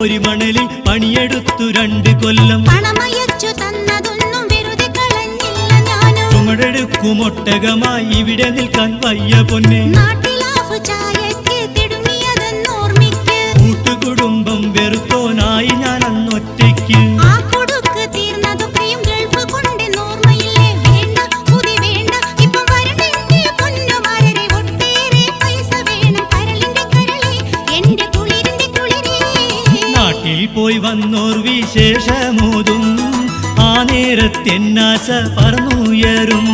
ഒരു മണലിൽ പണിയെടുത്തു 2 കൊല്ലം പണമയച്ചു തന്നതൊന്നും വെറുതെ കളഞ്ഞില്ല ഞാനും ചുമടെടുക്കുമൊട്ടകമായി ഇവിടെ നിൽക്കാൻ വയ്യ പൊന്നെ നാട്ടിലാഫ് ചായക്ക് തിടുങ്ങിയതെന്നോർമ്മിക്ക് കൂട്ടുകുടുംബം വെറുത്തോനായി ഞാൻ അന്നൊറ്റയ്ക്ക് ആ കൊടുക്ക് തീർന്നതൊക്കെയും ഗൾഫ് കൊണ്ടെന്നോർമ്മയില്ലേ വേണ്ട പുതി വേണ്ട ഇപ്പം വരണെന്റെ പൊന്നുമാരരെ ഒട്ടേറെ പൈസ വേണം കരളിന്റെ കരളെ എന്റെ കുളിരിന്റെ കുളിരേ നാട്ടിൽ പോയി വന്നോർ വിശേഷമോതും ആ നേരത്തെന്നാശ പറന്നുയരും